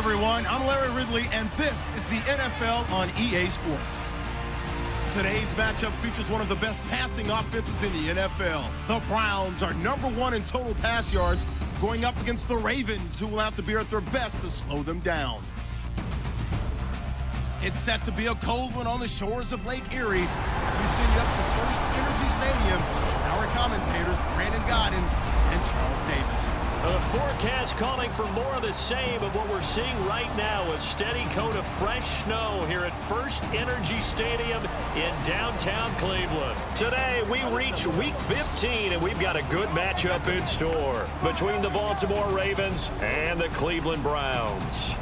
everyone. I'm Larry Ridley, and this is the NFL on EA Sports. Today's matchup features one of the best passing offenses in the NFL. The Browns are #1 in total pass yards, going up against the Ravens, who will have to be at their best to slow them down. It's set to be a cold one on the shores of Lake Erie as we send you up to First Energy Stadium. Our commentators, Brandon Godden and Charles Davis. The forecast calling for more of the same of what we're seeing right now, a steady coat of fresh snow here at First Energy Stadium in downtown Cleveland. Today, we reach Week 15, and we've got a good matchup in store between the Baltimore Ravens and the Cleveland Browns.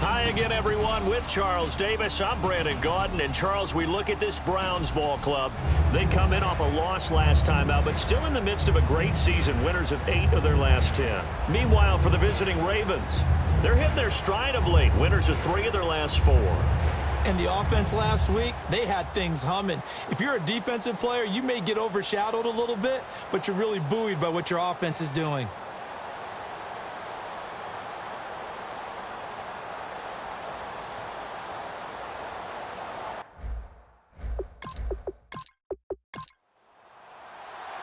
Hi again, everyone. With Charles Davis, I'm Brandon Gaudin. And Charles, we look at this Browns ball club. They come in off a loss last time out, but still in the midst of a great season, winners of 8 of their last 10. Meanwhile, for the visiting Ravens, they're hitting their stride of late, winners of 3 of their last 4. And the offense last week, they had things humming. If you're a defensive player, you may get overshadowed a little bit, but you're really buoyed by what your offense is doing.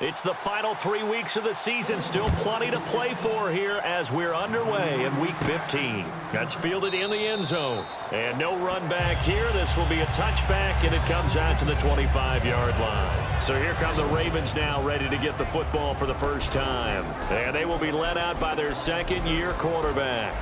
It's the final 3 weeks of the season. Still plenty to play for here as we're underway in Week 15. That's fielded in the end zone. And no run back here. This will be a touchback, and it comes out to the 25-yard line. So here come the Ravens now, ready to get the football for the first time. And they will be led out by their second-year quarterback.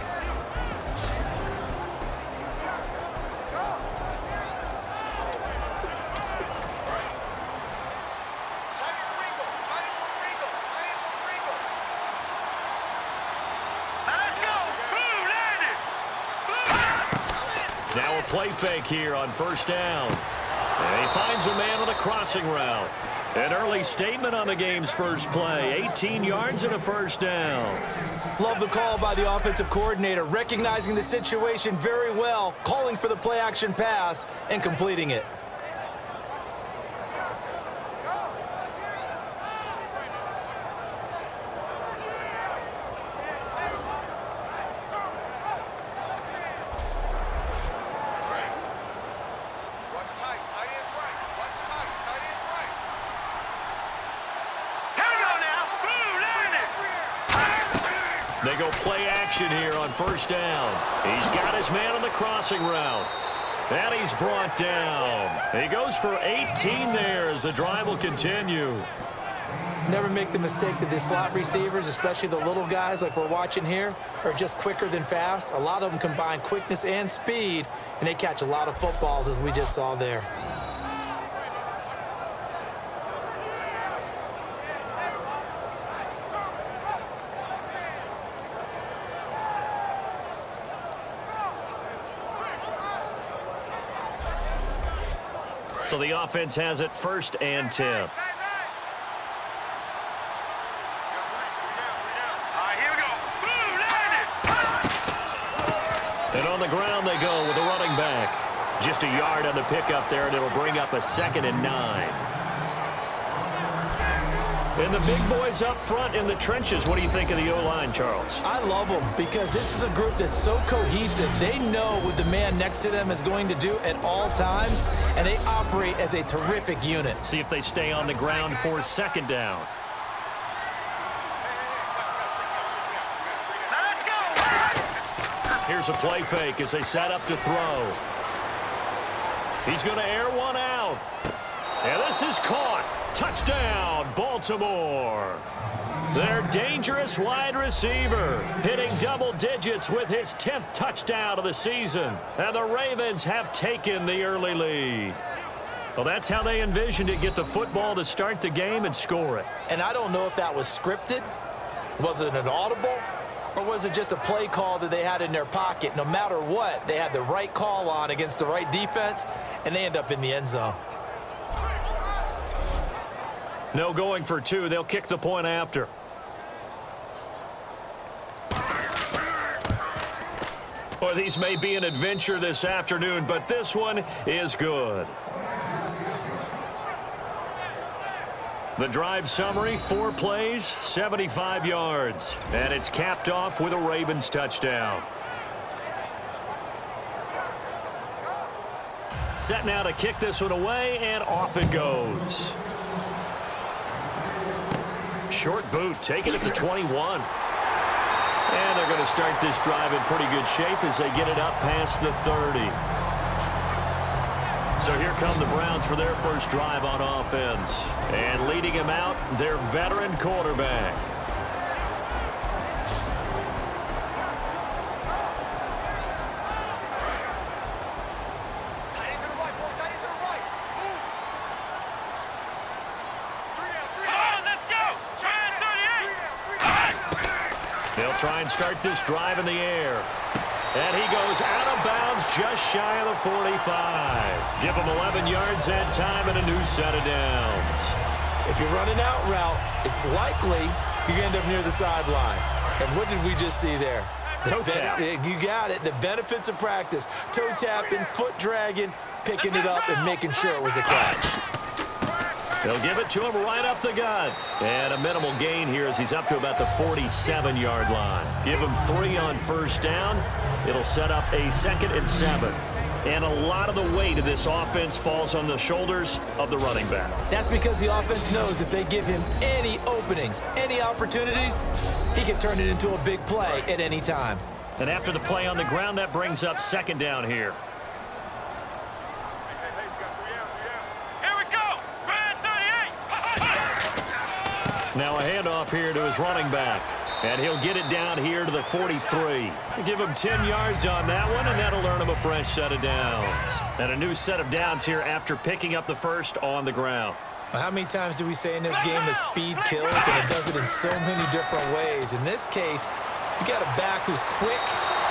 Now a play fake here on first down. And he finds a man on a crossing route. An early statement on the game's first play. 18 yards and a first down. Love the call by the offensive coordinator, recognizing the situation very well, calling for the play-action pass, and completing it. They go play action here on first down. He's got his man on the crossing route. And he's brought down. He goes for 18 there as the drive will continue. Never make the mistake that the slot receivers, especially the little guys like we're watching here, are just quicker than fast. A lot of them combine quickness and speed, and they catch a lot of footballs, as we just saw there. So the offense has it first and 10. And on the ground they go with the running back. Just a yard on the pickup there, and it'll bring up a 2nd and 9. And the big boys up front in the trenches. What do you think of the O-line, Charles? I love them because this is a group that's so cohesive. They know what the man next to them is going to do at all times, and they operate as a terrific unit. See if they stay on the ground for 2nd down. Here's a play fake as they set up to throw. He's going to air one out. And this is caught. Touchdown, Baltimore. Their dangerous wide receiver hitting double digits with his 10th touchdown of the season. And the Ravens have taken the early lead. Well, that's how they envisioned it, get the football to start the game and score it. And I don't know if that was scripted. Was it an audible? Or was it just a play call that they had in their pocket? No matter what, they had the right call on against the right defense, and they end up in the end zone. No going for 2. They'll kick the point after. Well, these may be an adventure this afternoon, but this one is good. The drive summary, 4 plays, 75 yards. And it's capped off with a Ravens touchdown. set now to kick this one away, and off it goes. Short boot, taking it to 21. And they're going to start this drive in pretty good shape as they get it up past the 30. So here come the Browns for their first drive on offense. And leading him out, their veteran quarterback. They'll try and start this drive in the air. And he goes out of bounds just shy of the 45. Give him 11 yards that time and a new set of downs. If you're running out route, it's likely you're going to end up near the sideline. And what did we just see there? Toe tap. You got it. The benefits of practice. Toe tapping, foot dragging, picking it up, and making sure it was a catch. They'll give it to him right up the gut. And a minimal gain here as he's up to about the 47-yard line. Give him 3 on first down. It'll set up a 2nd and 7. And a lot of the weight of this offense falls on the shoulders of the running back. That's because the offense knows if they give him any openings, any opportunities, he can turn it into a big play at any time. And after the play on the ground, that brings up 2nd down here. Now a handoff here to his running back. And he'll get it down here to the 43. Give him 10 yards on that one, and that'll earn him a fresh set of downs. And a new set of downs here after picking up the first on the ground. Well, how many times do we say in this game that speed kills, and it does it in so many different ways? In this case, you got a back who's quick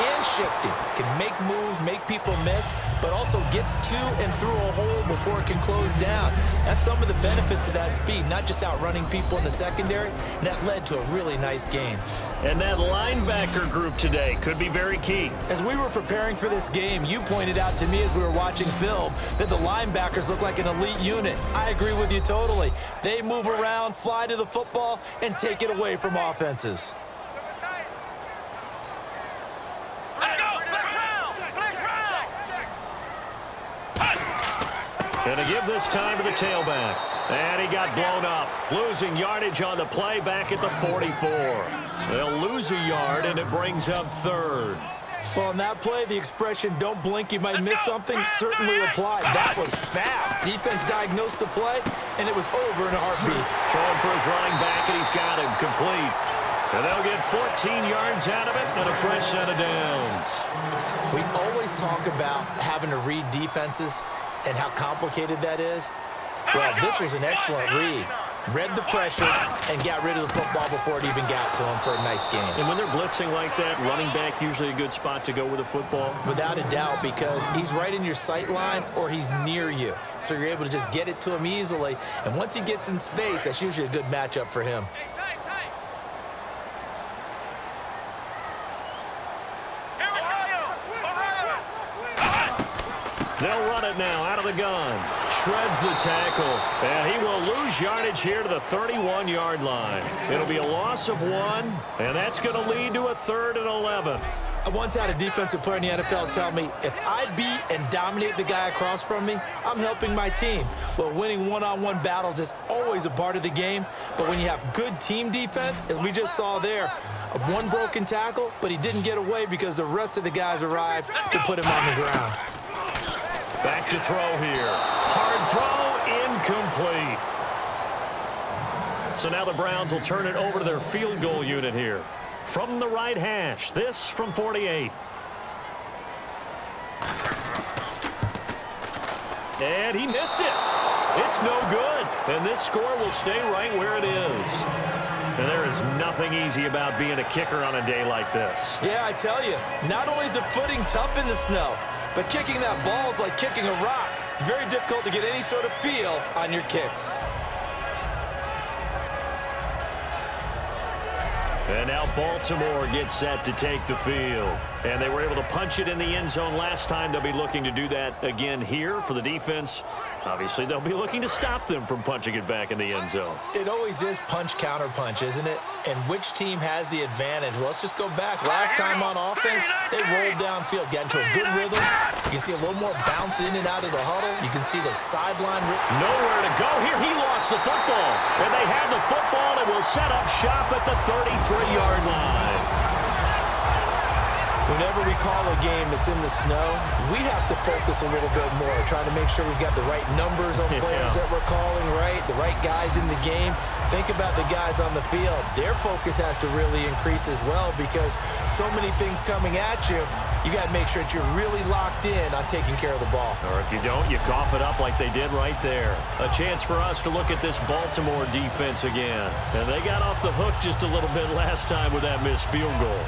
and shifty, can make moves, make people miss, but also gets to and through a hole before it can close down. That's some of the benefits of that speed, not just outrunning people in the secondary, and that led to a really nice game. And that linebacker group today could be very key. As we were preparing for this game, you pointed out to me as we were watching film that the linebackers look like an elite unit. I agree with you totally. They move around, fly to the football, and take it away from offenses. Going to give this time to the tailback. And he got blown up. Losing yardage on the play back at the 44. They'll lose a yard, and it brings up 3rd. Well, on that play, the expression, don't blink, you might miss something, certainly applied. That was fast. Defense diagnosed the play, and it was over in a heartbeat. Throwing for his running back, and he's got him complete. And they'll get 14 yards out of it and a fresh set of downs. We always talk about having to read defenses and how complicated that is. Well, this was an excellent read. Read the pressure and got rid of the football before it even got to him for a nice game. And when they're blitzing like that, running back usually a good spot to go with the football? Without a doubt, because he's right in your sight line or he's near you. So you're able to just get it to him easily. And once he gets in space, that's usually a good matchup for him. They'll run it now out of the gun. Shreds the tackle. And he will lose yardage here to the 31-yard line. It'll be a loss of 1, and that's going to lead to a 3rd and 11. I once had a defensive player in the NFL tell me, if I beat and dominate the guy across from me, I'm helping my team. Well, winning one-on-one battles is always a part of the game, but when you have good team defense, as we just saw there, one broken tackle, but he didn't get away because the rest of the guys arrived to put him on the ground. Back to throw here. Hard throw, incomplete. So now the Browns will turn it over to their field goal unit here. From the right hash, this from 48. And he missed it. It's no good. And this score will stay right where it is. And there is nothing easy about being a kicker on a day like this. Yeah, I tell you, not only is the footing tough in the snow, but kicking that ball is like kicking a rock. Very difficult to get any sort of feel on your kicks. And now Baltimore gets set to take the field. And they were able to punch it in the end zone last time. They'll be looking to do that again here for the defense. Obviously, they'll be looking to stop them from punching it back in the end zone. It always is punch, counter punch, isn't it? And which team has the advantage? Well, let's just go back. Last time on offense, they rolled downfield, got into a good rhythm, You can see a little more bounce in and out of the huddle. You can see the sideline. Nowhere to go here. He lost the football. And they have the football and will set up shop at the 33-yard line. Whenever we call a game that's in the snow, we have to focus a little bit more, trying to make sure we've got the right numbers on players that we're calling, right? The right guys in the game. Think about the guys on the field. Their focus has to really increase as well because so many things coming at you, you got to make sure that you're really locked in on taking care of the ball. Or if you don't, you cough it up like they did right there. A chance for us to look at this Baltimore defense again. And they got off the hook just a little bit last time with that missed field goal.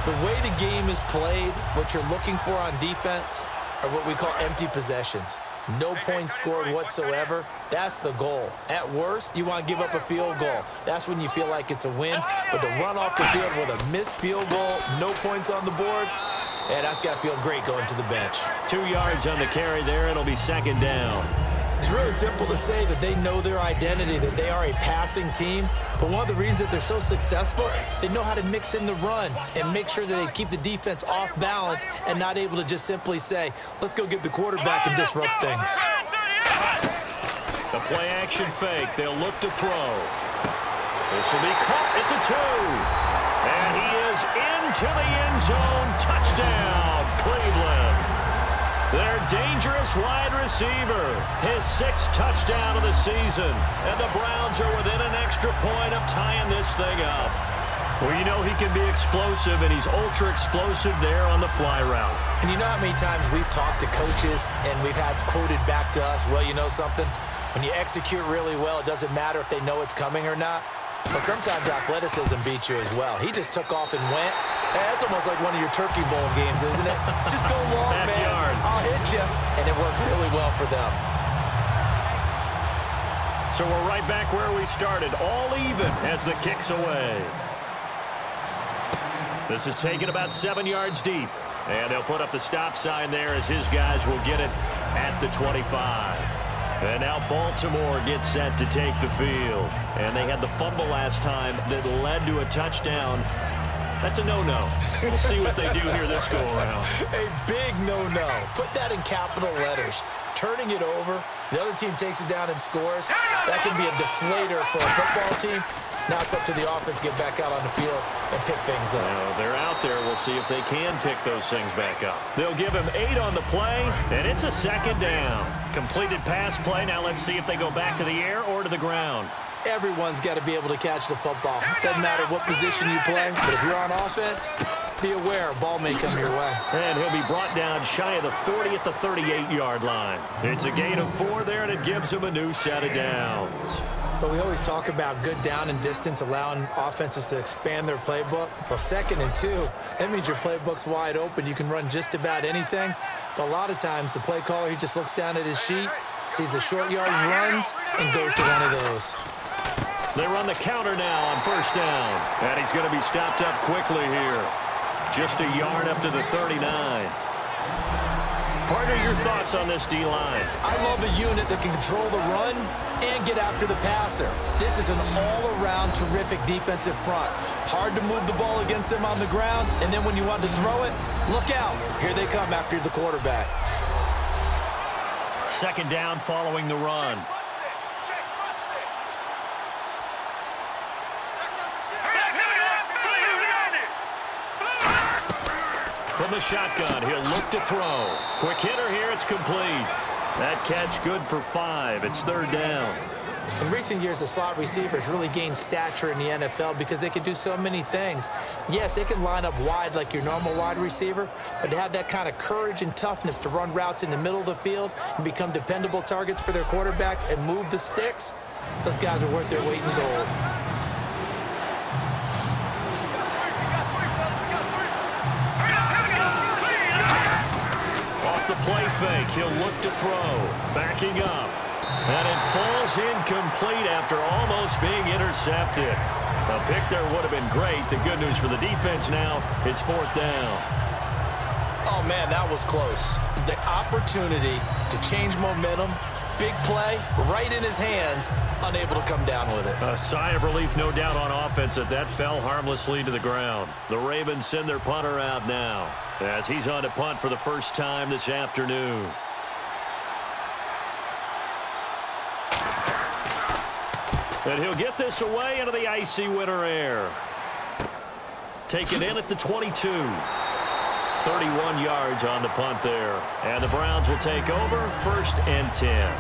The way the game is played, what you're looking for on defense are what we call empty possessions. No points scored whatsoever. That's the goal. At worst, you want to give up a field goal. That's when you feel like it's a win. But to run off the field with a missed field goal, no points on the board, yeah, that's got to feel great going to the bench. 2 yards on the carry there. It'll be second down. It's really simple to say that they know their identity, that they are a passing team. But one of the reasons that they're so successful, they know how to mix in the run and make sure that they keep the defense off balance and not able to just simply say, let's go get the quarterback and disrupt things. The play action fake. They'll look to throw. This will be caught at the 2. And he is into the end zone. Touchdown, Cleveland. Their dangerous wide receiver, his 6th touchdown of the season. And the Browns are within an extra point of tying this thing up. Well, you know he can be explosive, and he's ultra-explosive there on the fly route. And you know how many times we've talked to coaches, and we've had quoted back to us, well, you know something? When you execute really well, it doesn't matter if they know it's coming or not. But sometimes athleticism beats you as well. He just took off and went. That's almost like one of your Turkey Bowl games, isn't it? Just go long, Backyard. man. I'll hit you. And it worked really well for them. So we're right back where we started, all even as the kick's away. This is taken about 7 yards deep. And they'll put up the stop sign there as his guys will get it at the 25. And now Baltimore gets set to take the field. And they had the fumble last time that led to a touchdown. That's a no-no. We'll see what they do here this go-around. A big no-no. Put that in capital letters. Turning it over, the other team takes it down and scores. That can be a deflator for a football team. Now it's up to the offense to get back out on the field and pick things up. Now, they're out there. We'll see if they can pick those things back up. They'll give him 8 on the play, and it's a second down. Completed pass play. Now let's see if they go back to the air or to the ground. Everyone's got to be able to catch the football. Doesn't matter what position you play, but if you're on offense, be aware a ball may come your way. And he'll be brought down shy of the 40 at the 38-yard line. It's a gain of 4 there, and it gives him a new set of downs. But we always talk about good down and distance, allowing offenses to expand their playbook. Well, 2nd and 2, that means your playbook's wide open. You can run just about anything. But a lot of times, the play caller, he just looks down at his sheet, sees the short yardage runs, and goes to one of those. They run the counter now on 1st down. And he's going to be stopped up quickly here. Just a yard up to the 39. Partner, your thoughts on this D-line? I love a unit that can control the run and get after the passer. This is an all-around terrific defensive front. Hard to move the ball against them on the ground, and then when you want to throw it, look out. Here they come after the quarterback. 2nd down following the run. From the shotgun, he'll look to throw. Quick hitter here, it's complete. That catch good for 5. It's 3rd down. In recent years, the slot receivers really gained stature in the NFL because they can do so many things. Yes, they can line up wide like your normal wide receiver, but to have that kind of courage and toughness to run routes in the middle of the field and become dependable targets for their quarterbacks and move the sticks, those guys are worth their weight in gold. The play fake, he'll look to throw. Backing up. And it falls incomplete after almost being intercepted. A pick there would have been great. The good news for the defense now, it's 4th down. Oh, man, that was close. The opportunity to change momentum, big play right in his hands, unable to come down with it. A sigh of relief, no doubt, on offense that fell harmlessly to the ground. The Ravens send their punter out now as he's on to punt for the first time this afternoon. And he'll get this away into the icy winter air. Taken in at the 22. 31 yards on the punt there. And the Browns will take over 1st and 10.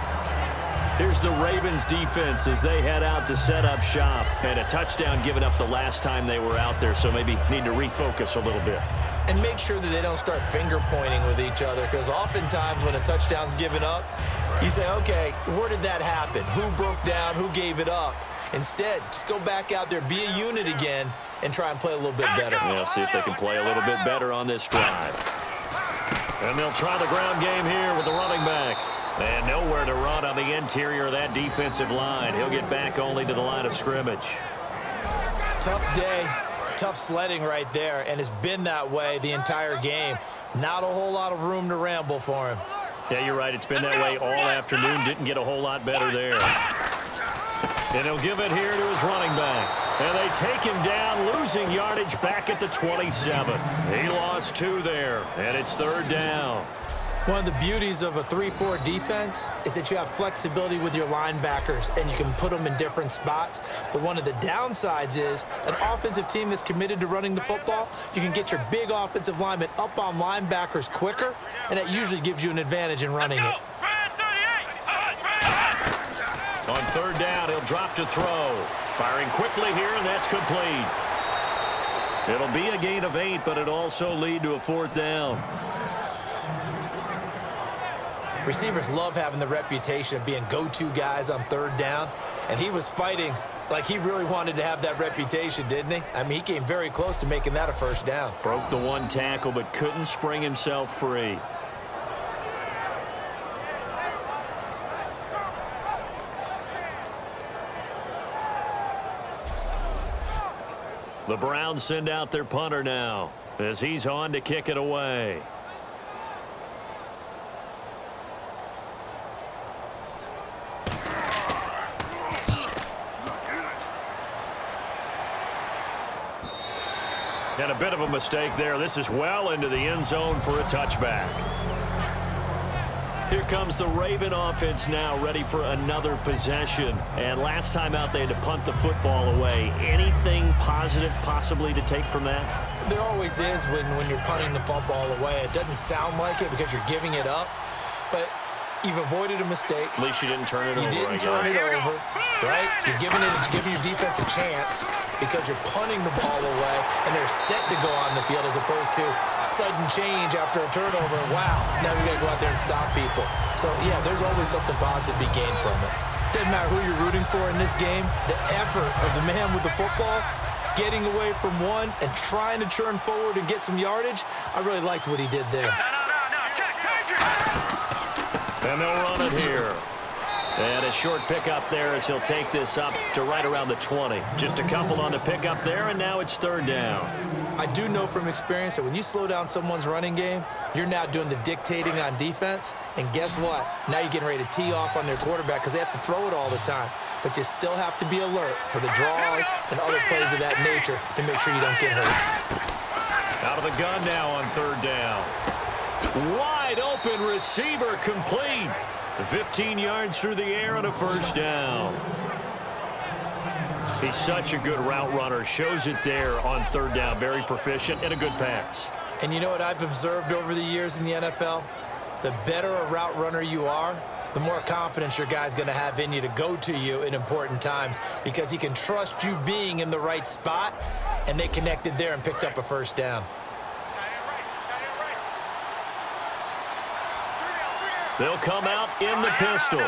Here's the Ravens defense as they head out to set up shop. And a touchdown given up the last time they were out there, so maybe need to refocus a little bit. And make sure that they don't start finger pointing with each other, because oftentimes when a touchdown's given up, you say, okay, where did that happen? Who broke down? Who gave it up? Instead, just go back out there, be a unit again, and try and play a little bit better. Yeah, see if they can play a little bit better on this drive. And they'll try the ground game here with the running back. And nowhere to run on the interior of that defensive line. He'll get back only to the line of scrimmage. Tough day, tough sledding right there, and it's been that way the entire game. Not a whole lot of room to ramble for him. Yeah, you're right. It's been that way all afternoon. Didn't get a whole lot better there. And he'll give it here to his running back. And they take him down, losing yardage back at the 27. He lost 2 there, and it's 3rd down. One of the beauties of a 3-4 defense is that you have flexibility with your linebackers, and you can put them in different spots. But one of the downsides is an offensive team that's committed to running the football, you can get your big offensive linemen up on linebackers quicker, and that usually gives you an advantage in running it. On 3rd down, he'll drop to throw. Firing quickly here, and that's complete. It'll be a gain of 8, but it'll also lead to a 4th down. Receivers love having the reputation of being go-to guys on 3rd down, and he was fighting like he really wanted to have that reputation, didn't he? I mean, he came very close to making that a 1st down. Broke the 1 tackle, but couldn't spring himself free. The Browns send out their punter now as he's on to kick it away. And a bit of a mistake there. This is well into the end zone for a touchback. Here comes the Raven offense now, ready for another possession. And last time out, they had to punt the football away. Anything positive possibly to take from that? There always is when you're punting the football away. It doesn't sound like it because you're giving it up, but you've avoided a mistake. At least you didn't turn it over. You didn't turn it over, right? You're giving your defense a chance because you're punting the ball away, and they're set to go on the field as opposed to sudden change after a turnover. Wow, now we got to go out there and stop people. So, yeah, there's always something positive to be gained from it. Doesn't matter who you're rooting for in this game, the effort of the man with the football, getting away from one and trying to churn forward and get some yardage, I really liked what he did there. And they'll run it here. And a short pickup there as he'll take this up to right around the 20. Just a couple on the pickup there, and now it's 3rd down. I do know from experience that when you slow down someone's running game, you're now doing the dictating on defense. And guess what? Now you're getting ready to tee off on their quarterback because they have to throw it all the time. But you still have to be alert for the draws and other plays of that nature to make sure you don't get hurt. Out of the gun now on 3rd down. Wide open receiver complete. 15 yards through the air and a 1st down. He's such a good route runner. Shows it there on 3rd down. Very proficient and a good pass. And you know what I've observed over the years in the NFL? The better a route runner you are, the more confidence your guy's going to have in you to go to you in important times because he can trust you being in the right spot, and they connected there and picked up a 1st down. They'll come out in the pistol.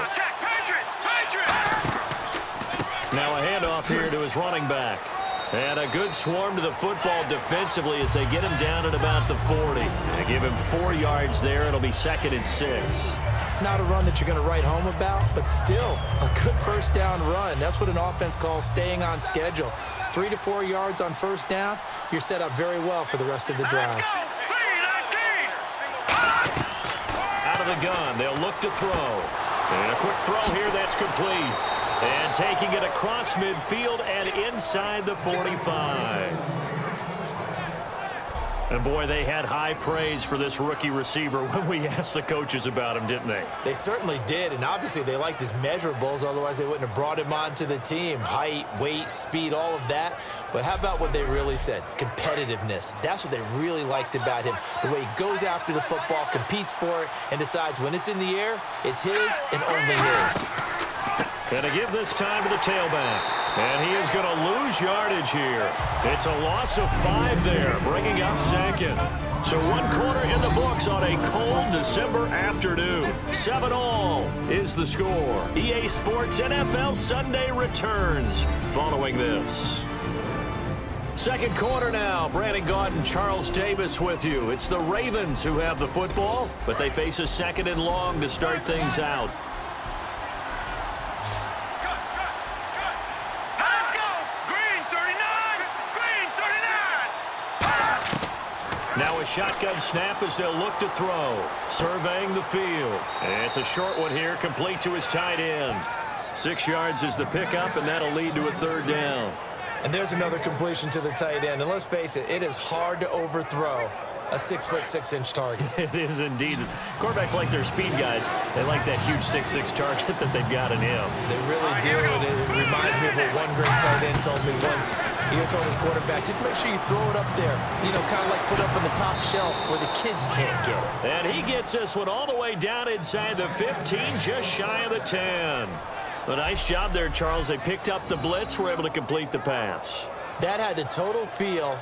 Now a handoff here to his running back. And a good swarm to the football defensively as they get him down at about the 40. They give him 4 yards there. It'll be 2nd and 6. Not a run that you're going to write home about, but still a good 1st down run. That's what an offense calls staying on schedule. 3 to 4 yards on 1st down, you're set up very well for the rest of the drive. Out of the gun, they'll look to throw. And a quick throw here that's complete. And taking it across midfield and inside the 45. And, boy, they had high praise for this rookie receiver when we asked the coaches about him, didn't they? They certainly did, and obviously they liked his measurables. Otherwise, they wouldn't have brought him onto the team. Height, weight, speed, all of that. But how about what they really said? Competitiveness. That's what they really liked about him. The way he goes after the football, competes for it, and decides when it's in the air, it's his and only his. Going to give this time to the tailback. And he is going to lose yardage here. It's a loss of 5 there, bringing up second. So 1 quarter in the books on a cold December afternoon. 7-all is the score. EA Sports NFL Sunday returns following this. Second quarter now. Brandon Gaudin, Charles Davis with you. It's the Ravens who have the football, but they face a 2nd and long to start things out. Now a shotgun snap as they'll look to throw. Surveying the field. And it's a short one here, complete to his tight end. 6 yards is the pickup, and that'll lead to a 3rd down. And there's another completion to the tight end. And let's face it, it is hard to overthrow a 6'6" target. It is indeed. Quarterbacks like their speed guys. They like that huge 6'6" target that they've got in him. They really do, and it reminds me of what one great tight end told me once. He told his quarterback, just make sure you throw it up there. You know, kind of like put it up on the top shelf where the kids can't get it. And he gets this one all the way down inside the 15, just shy of the 10. A nice job there, Charles. They picked up the blitz, were able to complete the pass. That had the total feel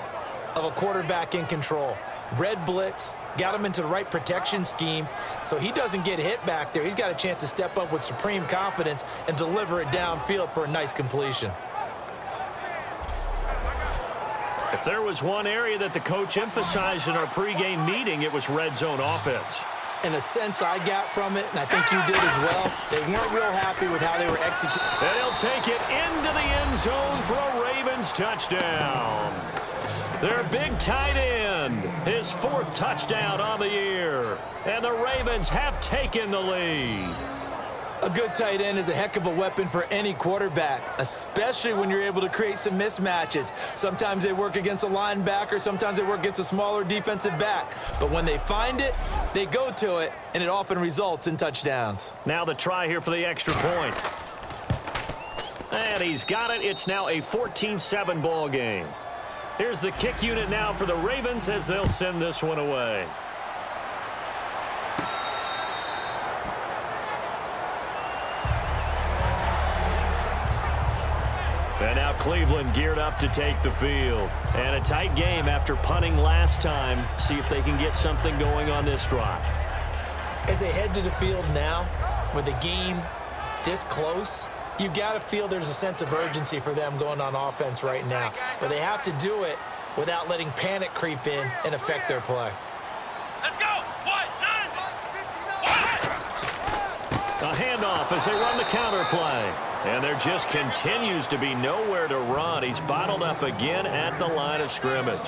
of a quarterback in control. Red blitz, got him into the right protection scheme, so he doesn't get hit back there. He's got a chance to step up with supreme confidence and deliver it downfield for a nice completion. If there was one area that the coach emphasized in our pregame meeting, it was red zone offense. In a sense I got from it, and I think you did as well, they weren't real happy with how they were executing. And he'll take it into the end zone for a Ravens touchdown. Their big tight end, his 4th touchdown on the year. And the Ravens have taken the lead. A good tight end is a heck of a weapon for any quarterback, especially when you're able to create some mismatches. Sometimes they work against a linebacker, sometimes they work against a smaller defensive back. But when they find it, they go to it, and it often results in touchdowns. Now the try here for the extra point. And he's got it. It's now a 14-7 ball game. Here's the kick unit now for the Ravens as they'll send this one away. And now Cleveland geared up to take the field. And a tight game after punting last time. See if they can get something going on this drive. As they head to the field now, with the game this close, you've got to feel there's a sense of urgency for them going on offense right now. But they have to do it without letting panic creep in and affect their play. Let's go! A handoff as they run the counter play. And there just continues to be nowhere to run. He's bottled up again at the line of scrimmage.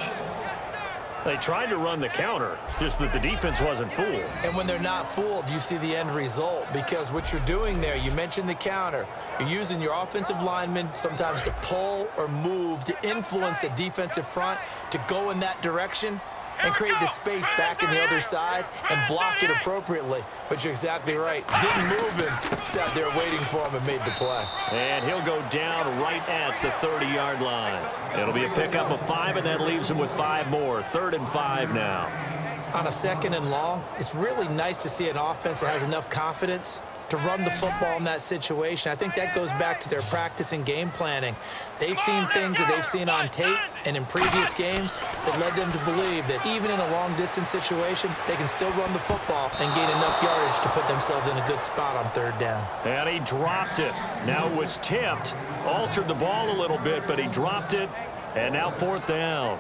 They tried to run the counter, just that the defense wasn't fooled. And when they're not fooled, you see the end result, because what you're doing there, you mentioned the counter. You're using your offensive linemen sometimes to pull or move to influence the defensive front to go in that direction and create the space back in the other side and block it appropriately. But you're exactly right. Didn't move him, sat there waiting for him and made the play. And he'll go down right at the 30-yard line. It'll be a pickup of 5, and that leaves him with 5 more. 3rd and 5 now. On a 2nd and long, it's really nice to see an offense that has enough confidence to run the football in that situation. I think that goes back to their practice and game planning. They've seen things that they've seen on tape and in previous games that led them to believe that even in a long-distance situation, they can still run the football and gain enough yardage to put themselves in a good spot on 3rd down. And he dropped it. Now it was tipped, altered the ball a little bit, but he dropped it, and now 4th down.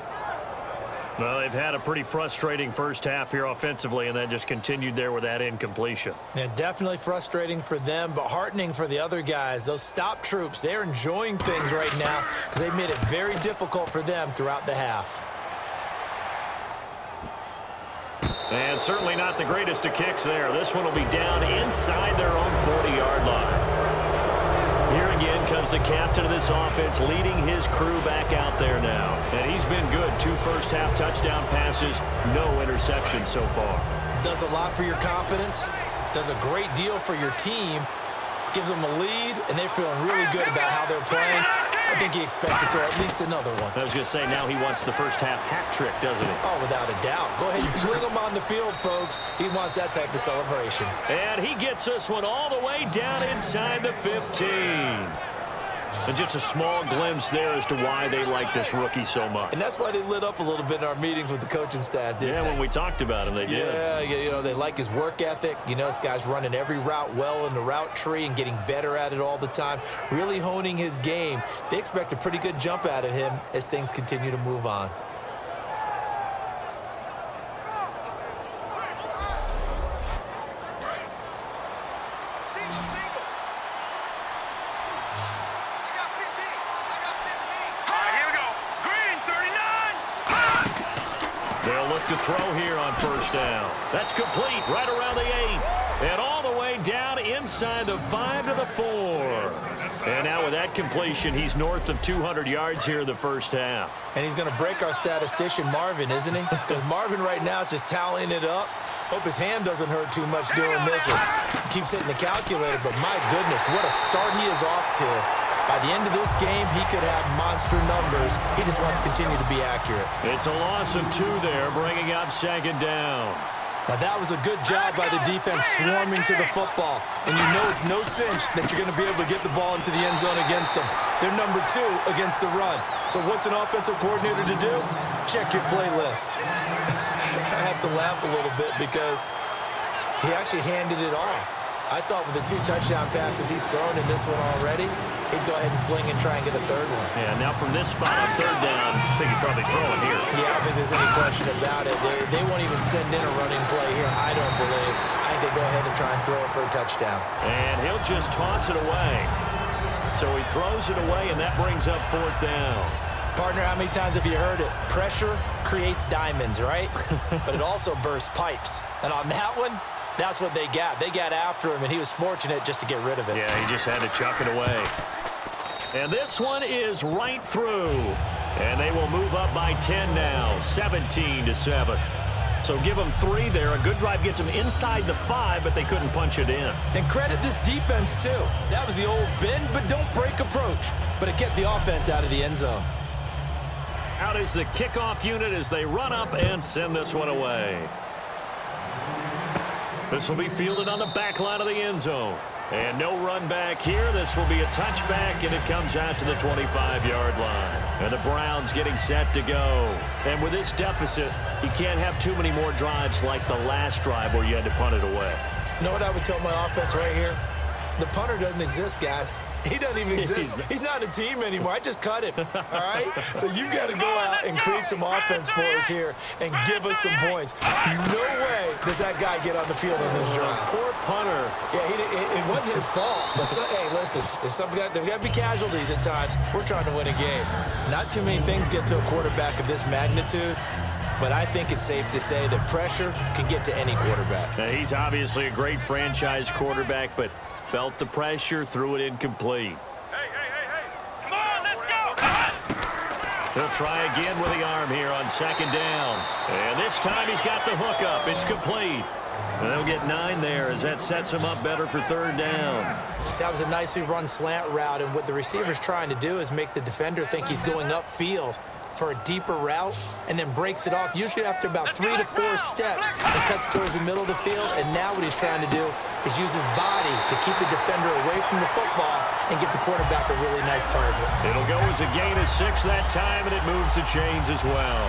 Well, they've had a pretty frustrating first half here offensively, and that just continued there with that incompletion. Yeah, definitely frustrating for them, but heartening for the other guys. Those stop troops, they're enjoying things right now because they've made it very difficult for them throughout the half. And certainly not the greatest of kicks there. This one will be down inside their own 40-yard line. Here again comes the captain of this offense leading his crew back out there now. And he's been good. 2 first-half touchdown passes, no interceptions so far. Does a lot for your confidence, does a great deal for your team, gives them a lead, and they're feeling really good about how they're playing. I think he expects to throw at least another one. I was going to say, now he wants the first-half hat trick, doesn't he? Oh, without a doubt. Go ahead and fling him on the field, folks. He wants that type of celebration. And he gets this one all the way down inside the 15. And just a small glimpse there as to why they like this rookie so much. And that's why they lit up a little bit in our meetings with the coaching staff, didn't they? When we talked about him, they did. Yeah, you know, they like his work ethic. You know, this guy's running every route well in the route tree and getting better at it all the time, really honing his game. They expect a pretty good jump out of him as things continue to move on. To throw here on first down. That's complete right around the 8. And all the way down inside the 5 to the 4. And now with that completion, he's north of 200 yards here in the first half. And he's going to break our statistician, Marvin, isn't he? Because Marvin right now is just tallying it up. Hope his hand doesn't hurt too much doing this. Or keeps hitting the calculator, but my goodness, what a start he is off to. By the end of this game, he could have monster numbers. He just wants to continue to be accurate. It's a loss of 2 there, bringing up second down. Now, that was a good job by the defense swarming to the football. And you know it's no cinch that you're going to be able to get the ball into the end zone against them. They're number 2 against the run. So what's an offensive coordinator to do? Check your playlist. I have to laugh a little bit because he actually handed it off. I thought with the 2 touchdown passes he's thrown in this one already, he'd go ahead and fling and try and get a third one. Yeah, now from this spot on third down, I think he'd probably throw it here. Yeah, I don't think there's any question about it. They won't even send in a running play here, I don't believe. I think they go ahead and try and throw it for a touchdown. And he'll just toss it away. So he throws it away, and that brings up fourth down. Partner, how many times have you heard it? Pressure creates diamonds, right? But it also bursts pipes. And on that one, that's what they got. They got after him, and he was fortunate just to get rid of it. Yeah, he just had to chuck it away. And this one is right through. And they will move up by 10 now, 17-7. So give them 3 there. A good drive gets them inside the 5, but they couldn't punch it in. And credit this defense, too. That was the old bend but don't break approach. But it kept the offense out of the end zone. Out is the kickoff unit as they run up and send this one away. This will be fielded on the back line of the end zone. And no run back here. This will be a touchback, and it comes out to the 25-yard line. And the Browns getting set to go. And with this deficit, you can't have too many more drives like the last drive where you had to punt it away. You know what I would tell my offense right here? The punter doesn't exist, guys. He doesn't even exist. He's not a team anymore. I just cut him, all right? So you've got to go out and create some offense for us here and give us some points. No way does that guy get on the field on this drive. Poor punter. Yeah, it wasn't his fault. But hey, listen, there's got to be casualties at times. We're trying to win a game. Not too many things get to a quarterback of this magnitude. But I think it's safe to say that pressure can get to any quarterback. Now, he's obviously a great franchise quarterback, but felt the pressure, threw it incomplete. Hey. Come on, let's go. He'll try again with the arm here on second down. And this time he's got the hook up. It's complete. And they'll get 9 there as that sets him up better for third down. That was a nicely run slant route, and what the receiver's trying to do is make the defender think he's going upfield for a deeper route and then breaks it off, usually after about 3 to 4 steps, and cuts towards the middle of the field. And now what he's trying to do is use his body to keep the defender away from the football and get the quarterback a really nice target. It'll go as a gain of 6 that time, and it moves the chains as well.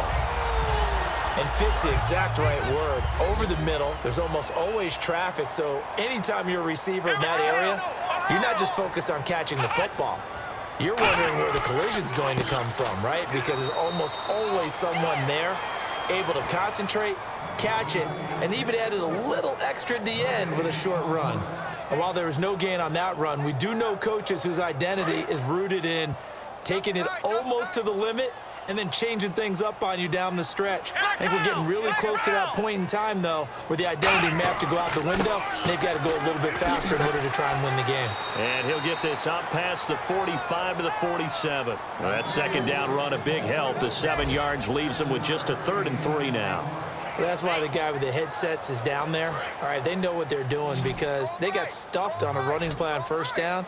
And fits the exact right word. Over the middle, there's almost always traffic, so anytime you're a receiver in that area, you're not just focused on catching the football. You're wondering where the collision's going to come from, right? Because there's almost always someone there able to concentrate, catch it, and even added a little extra at the end with a short run. And while there was no gain on that run, we do know coaches whose identity is rooted in taking it almost to the limit and then changing things up on you down the stretch. I think we're getting really close to that point in time, though, where the identity may have to go out the window, and they've got to go a little bit faster in order to try and win the game. And he'll get this up past the 45 to the 47. Well, that second down run a big help. The 7 yards leaves them with just a 3rd and 3 now. Well, that's why the guy with the headsets is down there. All right, they know what they're doing because they got stuffed on a running play on 1st down.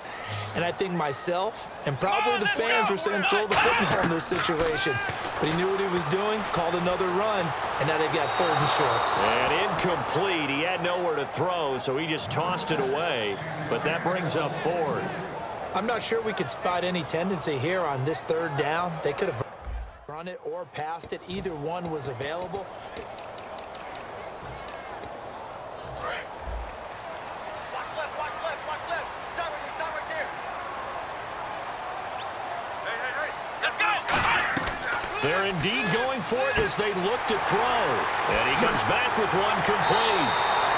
And I think myself and probably the fans were saying throw the football in this situation. But he knew what he was doing, called another run, and now they've got 3rd and short. And incomplete. He had nowhere to throw, so he just tossed it away. But that brings up 4th. I'm not sure we could spot any tendency here on this 3rd down. They could have run it or passed it. Either one was available. They're indeed going for it as they look to throw. And he comes back with one complete.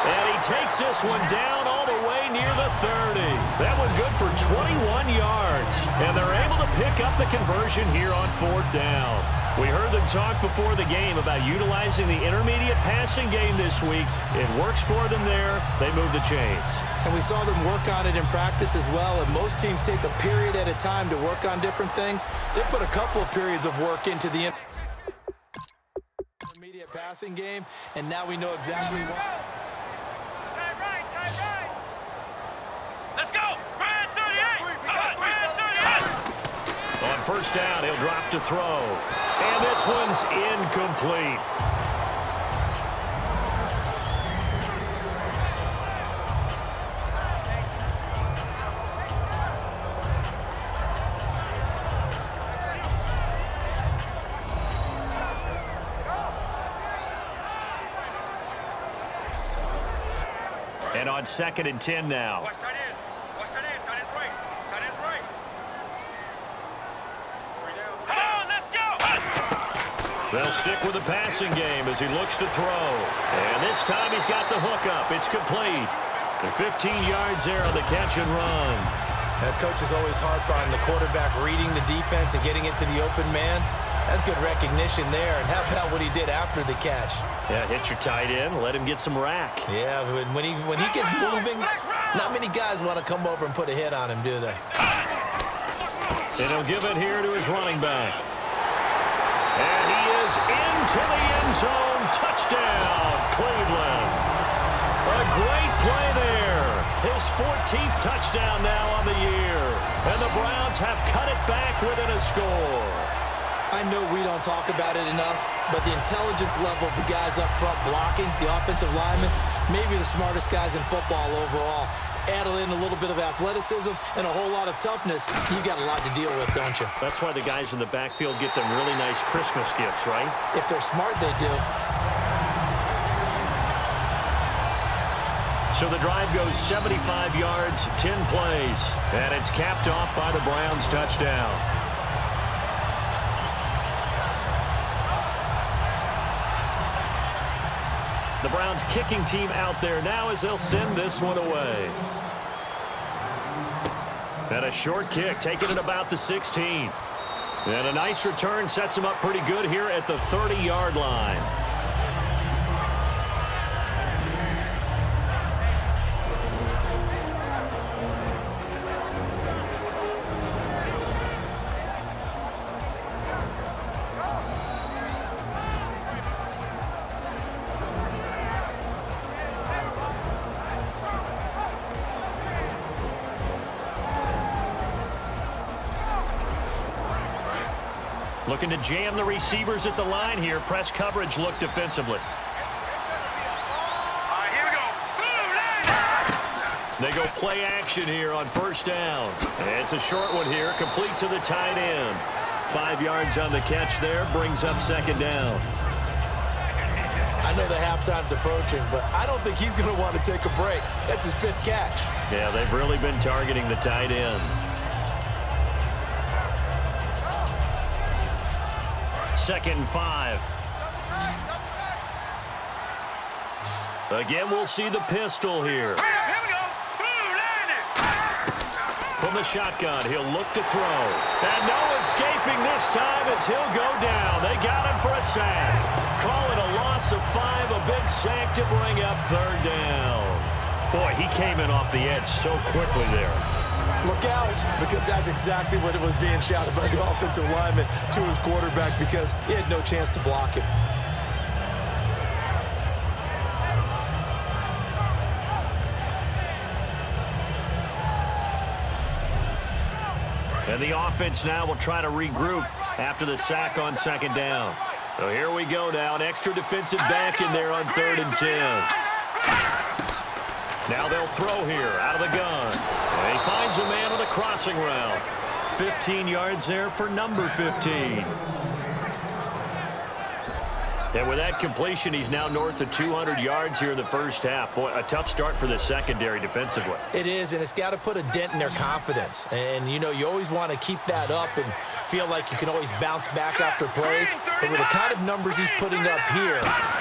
And he takes this one down all the way near the 30. That was good for 21 yards. And they're able to pick up the conversion here on 4th down. We heard them talk before the game about utilizing the intermediate passing game this week. It works for them there. They move the chains. And we saw them work on it in practice as well. And most teams take a period at a time to work on different things. They put a couple of periods of work into the intermediate passing game. And now we know exactly why. Time right. Let's go. Brand 38. Brand 38. On 1st down, he'll drop to throw. And this one's incomplete. And on 2nd and 10 now. Watch tight end. Watch tight end. Tight end's right. Tight end's right. Come on, let's go. They'll stick with the passing game as he looks to throw. And this time he's got the hook up. It's complete. And 15 yards there on the catch and run. Coaches always harp on the quarterback reading the defense and getting it to the open man. That's good recognition there. And how about what he did after the catch? Yeah, hit your tight end. Let him get some rack. Yeah, when he gets moving, not many guys want to come over and put a hit on him, do they? And he'll give it here to his running back. And he is into the end zone. Touchdown, Cleveland. A great play there. His 14th touchdown now on the year. And the Browns have cut it back within a score. I know we don't talk about it enough, but the intelligence level of the guys up front blocking, the offensive linemen, maybe the smartest guys in football overall. Add in a little bit of athleticism and a whole lot of toughness, you got a lot to deal with, don't you? That's why the guys in the backfield get them really nice Christmas gifts, right? If they're smart, they do. So the drive goes 75 yards, 10 plays, and it's capped off by the Browns touchdown. The Browns kicking team out there now as they'll send this one away. And a short kick, taking it about the 16. And a nice return sets him up pretty good here at the 30-yard line. Looking to jam the receivers at the line here. Press coverage look defensively. All right, here we go. They go play action here on 1st down. It's a short one here, complete to the tight end. 5 yards on the catch there, brings up 2nd down. I know the halftime's approaching, but I don't think he's going to want to take a break. That's his 5th catch. Yeah, they've really been targeting the tight end. 2nd and 5. Again, we'll see the pistol here. Here we go. Boom, landed. from the shotgun. He'll look to throw. And no escaping this time as he'll go down. They got him for a sack. Call it a loss of 5, a big sack to bring up third down. Boy, he came in off the edge so quickly there. Look out, because that's exactly what it was being shouted by the offensive lineman to his quarterback, because he had no chance to block him. And the offense now will try to regroup after the sack on second down. So here we go now. An extra defensive back in there on 3rd and 10. Now they'll throw here out of the gun. And he finds a man on the crossing route. 15 yards there for number 15. And with that completion, he's now north of 200 yards here in the first half. Boy, a tough start for the secondary defensively. It is, and it's got to put a dent in their confidence. And, you know, you always want to keep that up and feel like you can always bounce back after plays. But with the kind of numbers he's putting up here,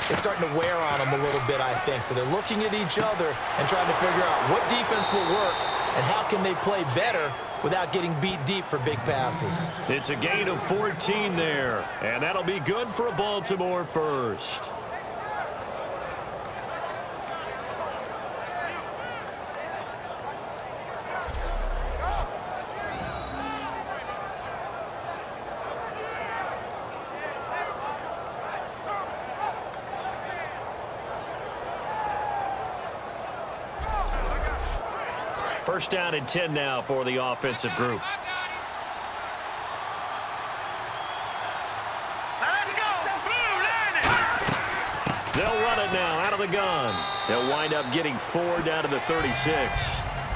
it's starting to wear on them a little bit, I think. So they're looking at each other and trying to figure out what defense will work and how can they play better without getting beat deep for big passes. It's a gain of 14 there, and that'll be good for a Baltimore first. First down and 10 now for the offensive group. Let's go. Blue line it. They'll run it now out of the gun. They'll wind up getting 4 down to the 36.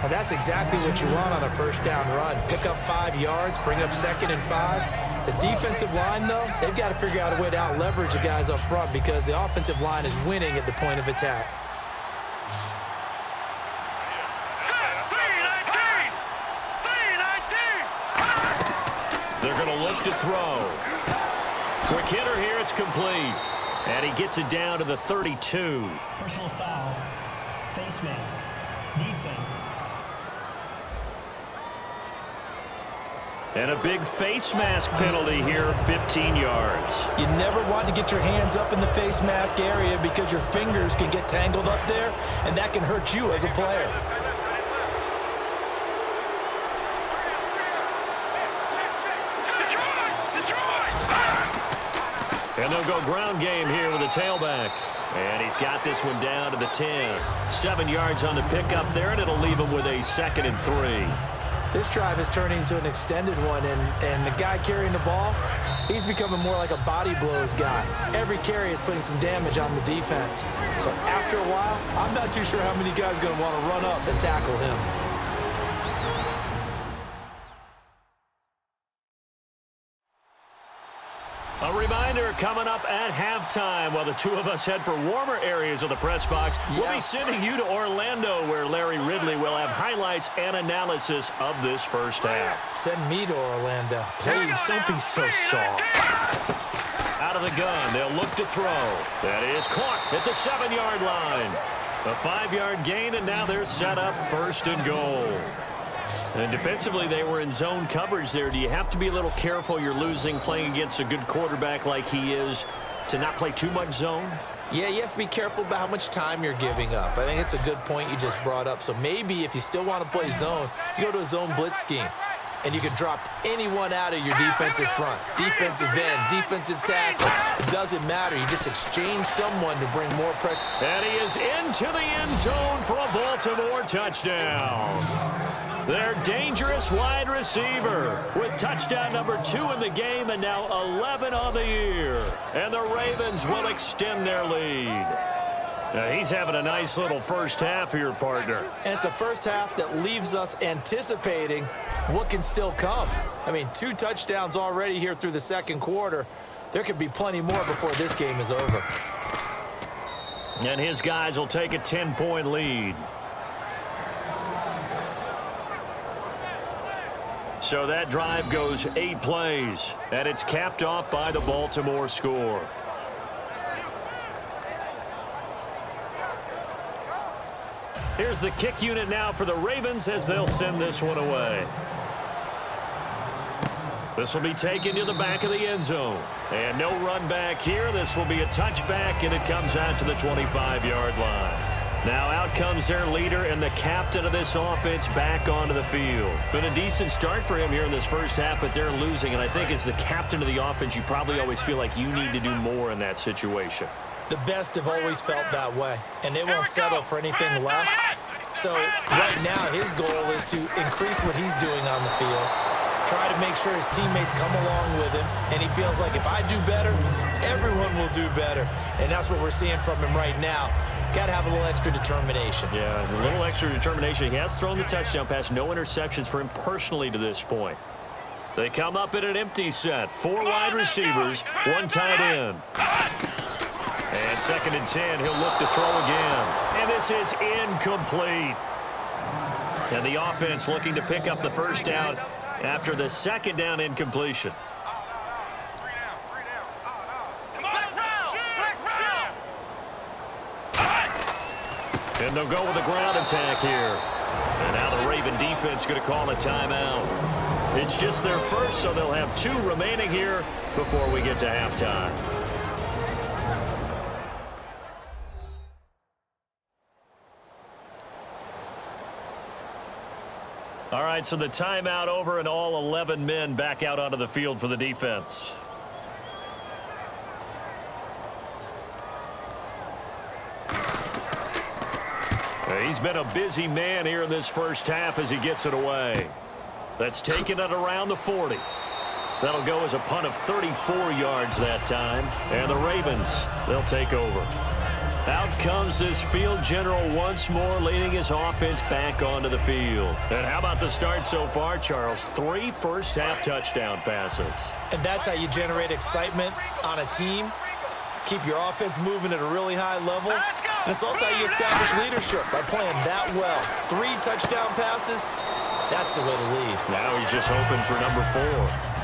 Now that's exactly what you want on a first down run. Pick up 5 yards, bring up 2nd and 5. The defensive line, though, they've got to figure out a way to out-leverage the guys up front because the offensive line is winning at the point of attack. They're going to look to throw. Quick hitter here, it's complete. And he gets it down to the 32. Personal foul, face mask, defense. And a big face mask penalty here, 15 yards. You never want to get your hands up in the face mask area because your fingers can get tangled up there, and that can hurt you as a player. And they'll go ground game here with a tailback. And he's got this one down to the 10. 7 yards on the pickup there, and it'll leave him with a 2nd and 3. This drive is turning into an extended one, and the guy carrying the ball, he's becoming more like a body blows guy. Every carry is putting some damage on the defense. So after a while, I'm not too sure how many guys are going to want to run up and tackle him. A reminder coming up at halftime while the two of us head for warmer areas of the press box. We'll be sending you to Orlando where Larry Ridley will have highlights and analysis of this first half. Send me to Orlando. Please, don't be so soft. Out of the gun, they'll look to throw. That is caught at the 7-yard line. A 5-yard gain, and now they're set up 1st and goal. And defensively, they were in zone coverage there. Do you have to be a little careful you're losing playing against a good quarterback like he is to not play too much zone? Yeah, you have to be careful about how much time you're giving up. I think it's a good point you just brought up. So maybe if you still want to play zone, you go to a zone blitz scheme. And you can drop anyone out of your defensive front. Defensive end, defensive tackle. It doesn't matter. You just exchange someone to bring more pressure. And he is into the end zone for a Baltimore touchdown. Their dangerous wide receiver with touchdown number 2 in the game and now 11 on the year. And the Ravens will extend their lead. Now he's having a nice little first half here, partner. And it's a first half that leaves us anticipating what can still come. I mean, 2 touchdowns already here through the second quarter. There could be plenty more before this game is over. And his guys will take a 10-point lead. So that drive goes 8 plays, and it's capped off by the Baltimore score. Here's the kick unit now for the Ravens as they'll send this one away. This will be taken to the back of the end zone. And no run back here. This will be a touchback, and it comes out to the 25-yard line. Now out comes their leader and the captain of this offense back onto the field. Been a decent start for him here in this first half, but they're losing. And I think as the captain of the offense, you probably always feel like you need to do more in that situation. The best have always felt that way, and they won't settle for anything less. So right now his goal is to increase what he's doing on the field, try to make sure his teammates come along with him, and he feels like if I do better, everyone will do better. And that's what we're seeing from him right now. Got to have a little extra determination. Yeah, a little extra determination. He has thrown the touchdown pass, no interceptions for him personally to this point. They come up in an empty set. 4 wide receivers, 1 tight end. And 2nd and 10, he'll look to throw again. And this is incomplete. And the offense looking to pick up the first down after the 2nd down incompletion. And they'll go with a ground attack here. And now the Raven defense going to call a timeout. It's just their first, so they'll have 2 remaining here before we get to halftime. All right, so the timeout over and all 11 men back out onto the field for the defense. He's been a busy man here in this first half as he gets it away. That's taking it around the 40. That'll go as a punt of 34 yards that time. And the Ravens, they'll take over. Out comes this field general once more, leading his offense back onto the field. And how about the start so far, Charles? 3 first-half touchdown passes. And that's how you generate excitement on a team. Keep your offense moving at a really high level. And it's also how you establish leadership by playing that well. 3 touchdown passes, that's the way to lead. Now he's just hoping for number 4.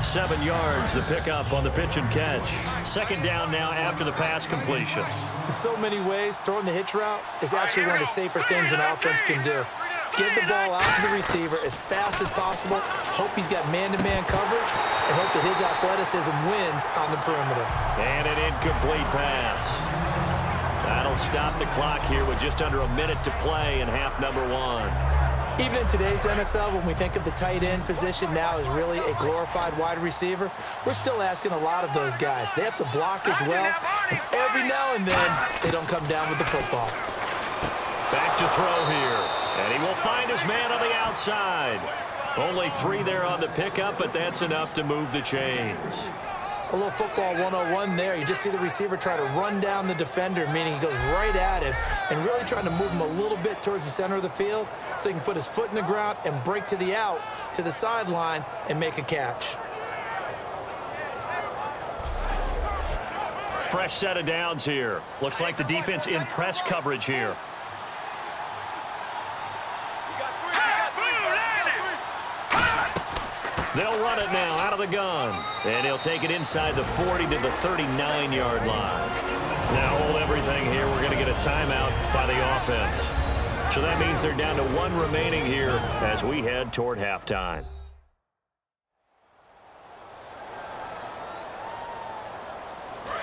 7 yards, the pickup on the pitch and catch. 2nd down now after the pass completion. In so many ways, throwing the hitch route is actually one of the safer things an offense can do. Get the ball out to the receiver as fast as possible, hope he's got man-to-man coverage, and hope that his athleticism wins on the perimeter. And an incomplete pass. That'll stop the clock here with just under a minute to play in half number 1. Even in today's NFL, when we think of the tight end position now as really a glorified wide receiver, we're still asking a lot of those guys. They have to block as well, and every now and then, they don't come down with the football. Back to throw here, and he will find his man on the outside. Only 3 there on the pickup, but that's enough to move the chains. A little football 101 there. You just see the receiver try to run down the defender, meaning he goes right at him and really trying to move him a little bit towards the center of the field so he can put his foot in the ground and break to the out, to the sideline, and make a catch. Fresh set of downs here. Looks like the defense in press coverage here. They'll run it now out of the gun. And he'll take it inside the 40 to the 39-yard line. Now hold everything here. We're going to get a timeout by the offense. So that means they're down to 1 remaining here as we head toward halftime.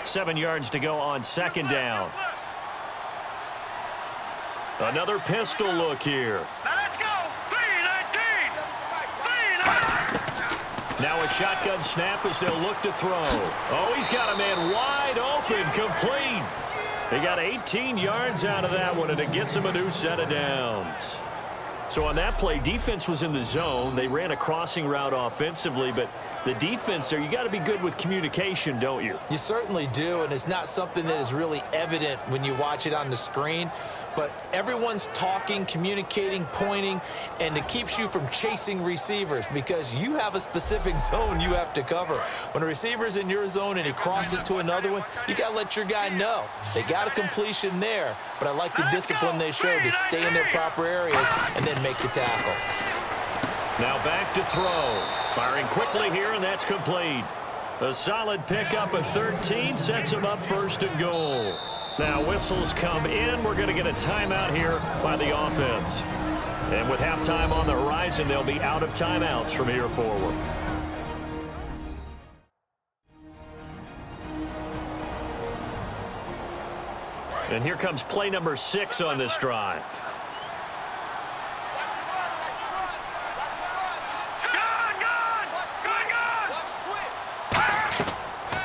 Seven yards to go on 2nd down. Another pistol look here. Now let's go. 3-19. Now a shotgun snap as they'll look to throw. Oh, he's got a man wide open, complete. They got 18 yards out of that one, and it gets him a new set of downs. So on that play, defense was in the zone. They ran a crossing route offensively, but the defense there, you got to be good with communication, don't you? You certainly do, and it's not something that is really evident when you watch it on the screen. But everyone's talking, communicating, pointing, and it keeps you from chasing receivers because you have a specific zone you have to cover. When a receiver's in your zone and he crosses to another one, you got to let your guy know. They got a completion there, but I like the discipline they showed to stay in their proper areas and then make the tackle. Now back to throw. Firing quickly here, and that's complete. A solid pickup of 13 sets him up 1st and goal. Now whistles come in. We're going to get a timeout here by the offense. And with halftime on the horizon, they'll be out of timeouts from here forward. And here comes play number 6 on this drive.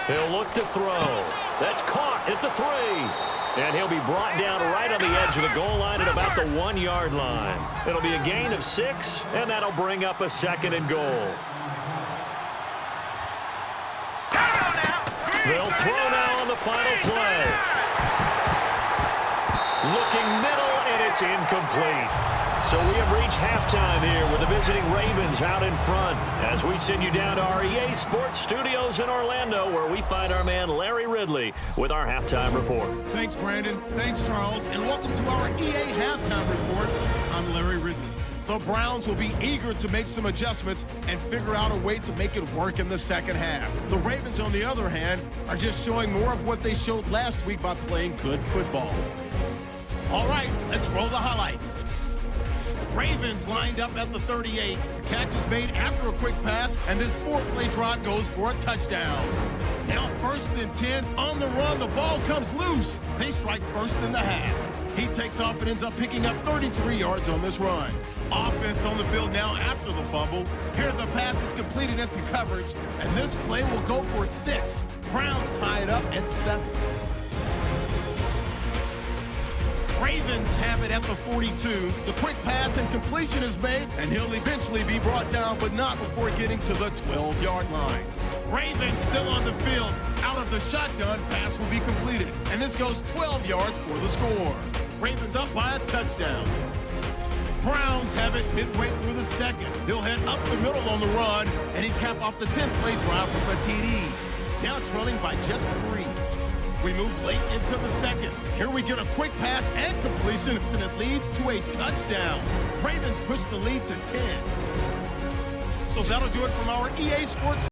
He'll look to throw. That's caught at the 3. And he'll be brought down right on the edge of the goal line at about the 1-yard line. It'll be a gain of 6, and that'll bring up a 2nd and goal. They'll throw now on the final play. Looking middle, and it's incomplete. So we have reached halftime here with the visiting Ravens out in front as we send you down to our EA Sports Studios in Orlando, where we find our man Larry Ridley with our halftime report. Thanks, Brandon. Thanks, Charles. And welcome to our EA Halftime Report. I'm Larry Ridley. The Browns will be eager to make some adjustments and figure out a way to make it work in the second half. The Ravens, on the other hand, are just showing more of what they showed last week by playing good football. All right, let's roll the highlights. Ravens lined up at the 38. The catch is made after a quick pass, and this 4-play drive goes for a touchdown. Now 1st and 10, on the run, the ball comes loose. They strike first in the half. He takes off and ends up picking up 33 yards on this run. Offense on the field now after the fumble. Here the pass is completed into coverage, and this play will go for 6. Browns tie it up at 7. Ravens have it at the 42. The quick pass and completion is made, and he'll eventually be brought down, but not before getting to the 12-yard line. Ravens still on the field. Out of the shotgun, pass will be completed, and this goes 12 yards for the score. Ravens up by a touchdown. Browns have it midway through the second. He'll head up the middle on the run, and he cap off the 10-play drive with a TD. Now trailing by just 3. We move late into the second. Here we get a quick pass and completion, and it leads to a touchdown. Ravens push the lead to 10. So that'll do it from our EA Sports